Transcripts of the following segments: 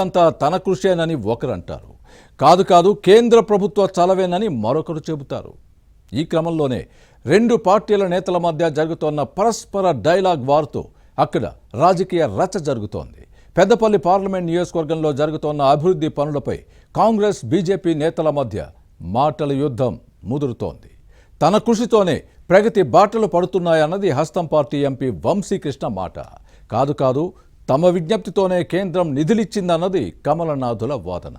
అంతా తన కృషేనని ఒకరంటారు. కాదు కేంద్ర ప్రభుత్వ చలవేనని మరొకరు చెబుతారు. ఈ క్రమంలోనే రెండు పార్టీల నేతల మధ్య జరుగుతోన్న పరస్పర డైలాగ్ వార్తో అక్కడ రాజకీయ రచ్చ జరుగుతోంది. పెద్దపల్లి పార్లమెంట్ నియోజకవర్గంలో జరుగుతోన్న అభివృద్ధి పనులపై కాంగ్రెస్ బీజేపీ నేతల మధ్య మాటల యుద్ధం ముదురుతోంది. తన కృషితోనే ప్రగతి బాటలు పడుతున్నాయన్నది హస్తం పార్టీ ఎంపీ వంశీకృష్ణ మాట. కాదు తమ విజ్ఞప్తితోనే కేంద్రం నిధులిచ్చిందన్నది కమలనాథుల వాదన.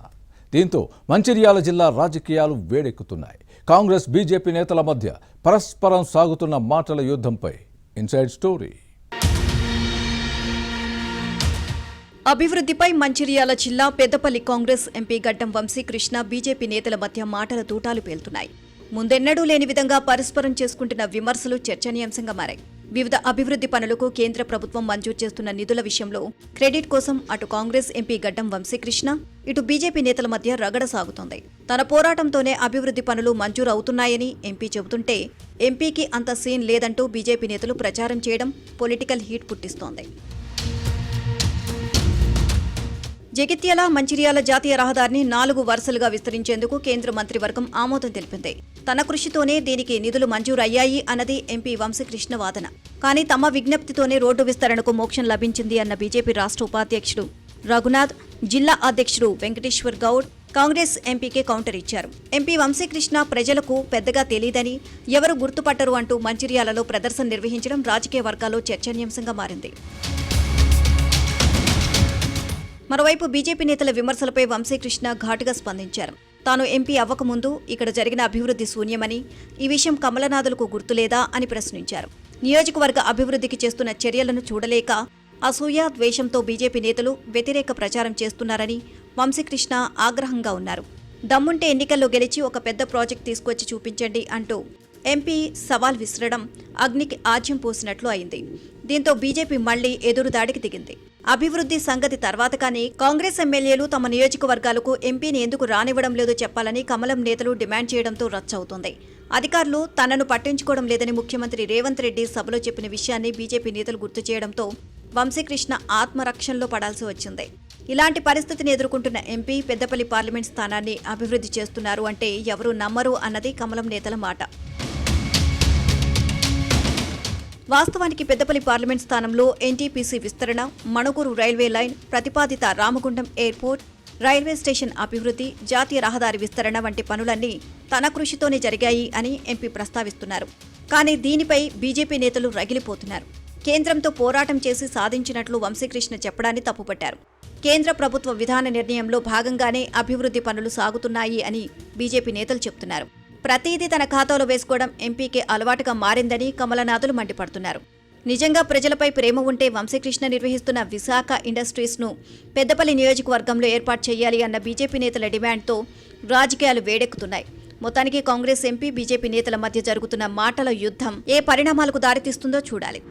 దీంతో మంచిర్యాల జిల్లా రాజకీయాలు వేడెక్కుతున్నాయి. కాంగ్రెస్ బీజేపీ నేతల మధ్య పరస్పరం సాగుతున్న మాటల యుద్ధంపై ఇన్సైడ్ స్టోరీ. అభివృద్ధిపై మంచిర్యాల జిల్లా పెద్దపల్లి కాంగ్రెస్ ఎంపీ గడ్డం వంశీకృష్ణ బీజేపీ నేతల మధ్య మాటల తూటాలు పేలుతున్నాయి. ముందెన్నడూ లేని విధంగా పరస్పరం చేసుకుంటున్న విమర్శలు చర్చనీయాంశంగా మారాయి. వివిధ అభివృద్ధి పనులకు కేంద్ర ప్రభుత్వం మంజూరు చేస్తున్న నిధుల విషయంలో క్రెడిట్ కోసం అటు కాంగ్రెస్ ఎంపీ గడ్డం వంశీకృష్ణ, ఇటు బీజేపీ నేతల మధ్య రగడ సాగుతోంది. తన పోరాటంతోనే అభివృద్ధి పనులు మంజూరు అవుతున్నాయని ఎంపీ చెబుతుంటే ఎంపీకి అంత సీన్ లేదంటూ బీజేపీ నేతలు ప్రచారం చేయడం పొలిటికల్ హీట్ పుట్టిస్తోంది. జగిత్యాల మంచిర్యాల జాతీయ రహదారిని 4 వరుసలుగా విస్తరించేందుకు కేంద్ర మంత్రివర్గం ఆమోదం తెలిపింది. తన కృషితోనే దీనికి నిధులు మంజూరు అయ్యాయి అన్నది ఎంపీ వంశీకృష్ణ వాదన. కానీ తమ విజ్ఞప్తితోనే రోడ్డు విస్తరణకు మోక్షం లభించింది అన్న బీజేపీ రాష్ట్ర ఉపాధ్యక్షుడు రఘునాథ్, జిల్లా అధ్యక్షుడు వెంకటేశ్వర్ గౌడ్ కాంగ్రెస్ ఎంపీకే కౌంటర్ ఇచ్చారు. ఎంపీ వంశీకృష్ణ ప్రజలకు పెద్దగా తెలీదని, ఎవరు గుర్తుపట్టరు అంటూ మంచిర్యాలలో ప్రదర్శన నిర్వహించడం రాజకీయ వర్గాల్లో చర్చనీయాంశంగా మారింది. మరోవైపు బీజేపీ నేతల విమర్శలపై వంశీకృష్ణ ఘాటుగా స్పందించారు. తాను ఎంపీ అవ్వకముందు ఇక్కడ జరిగిన అభివృద్ధి శూన్యమని, ఈ విషయం కమలనాథులకు గుర్తులేదా అని ప్రశ్నించారు. నియోజకవర్గ అభివృద్ధికి చేస్తున్న చర్యలను చూడలేక అసూయ, ద్వేషంతో బీజేపీ నేతలు వ్యతిరేక ప్రచారం చేస్తున్నారని వంశీకృష్ణ ఆగ్రహంగా ఉన్నారు. దమ్ముంటే ఎన్నికల్లో గెలిచి ఒక పెద్ద ప్రాజెక్ట్ తీసుకొచ్చి చూపించండి అంటూ ఎంపీ సవాల్ విసరడం అగ్నికి ఆజ్యం పోసినట్లు అయింది. దీంతో బీజేపీ మళ్లీ ఎదురుదాడికి దిగింది. అభివృద్ధి సంగతి తర్వాత కానీ కాంగ్రెస్ ఎమ్మెల్యేలు తమ నియోజకవర్గాలకు ఎంపీని ఎందుకు రానివ్వడం లేదో చెప్పాలని కమలం నేతలు డిమాండ్ చేయడంతో రచ్చవుతోంది. అధికారులు తనను పట్టించుకోవడం లేదని ముఖ్యమంత్రి రేవంత్ రెడ్డి సభలో చెప్పిన విషయాన్ని బీజేపీ నేతలు గుర్తు చేయడంతో వంశీకృష్ణ ఆత్మరక్షణలో పడాల్సి వచ్చింది. ఇలాంటి పరిస్థితిని ఎదుర్కొంటున్న ఎంపీ పెద్దపల్లి పార్లమెంట్ స్థానాన్ని అభివృద్ధి చేస్తున్నారు అంటే ఎవరూ నమ్మరు అన్నది కమలం నేతల మాట. వాస్తవానికి పెద్దపల్లి పార్లమెంట్ స్థానంలో ఎన్టీపీసీ విస్తరణ, మణుగూరు రైల్వే లైన్, ప్రతిపాదిత రామగుండం ఎయిర్పోర్ట్, రైల్వే స్టేషన్ అభివృద్ధి, జాతీయ రహదారి విస్తరణ వంటి పనులన్నీ తన కృషితోనే జరిగాయి అని ఎంపీ ప్రస్తావిస్తున్నారు. కానీ దీనిపై బీజేపీ నేతలు రగిలిపోతున్నారు. కేంద్రంతో పోరాటం చేసి సాధించినట్లు వంశీకృష్ణ చెప్పడాన్ని తప్పుపట్టారు. కేంద్ర ప్రభుత్వ విధాన నిర్ణయంలో భాగంగానే అభివృద్ధి పనులు సాగుతున్నాయి అని బీజేపీ నేతలు చెబుతున్నారు. ప్రతిదీ తన ఖాతాలో వేసుకోవడం ఎంపీకే అలవాటుగా మారిందని కమలనాథులు మండిపడుతున్నారు. నిజంగా ప్రజలపై ప్రేమ ఉంటే వంశీకృష్ణ నిర్వహిస్తున్న విశాఖ ఇండస్ట్రీస్ను పెద్దపల్లి నియోజకవర్గంలో ఏర్పాటు చేయాలి అన్న బీజేపీ నేతల డిమాండ్తో రాజకీయాలు వేడెక్కుతున్నాయి. మొత్తానికి కాంగ్రెస్ ఎంపీ బీజేపీ నేతల మధ్య జరుగుతున్న మాటల యుద్ధం ఏ పరిణామాలకు దారితీస్తుందో చూడాలి.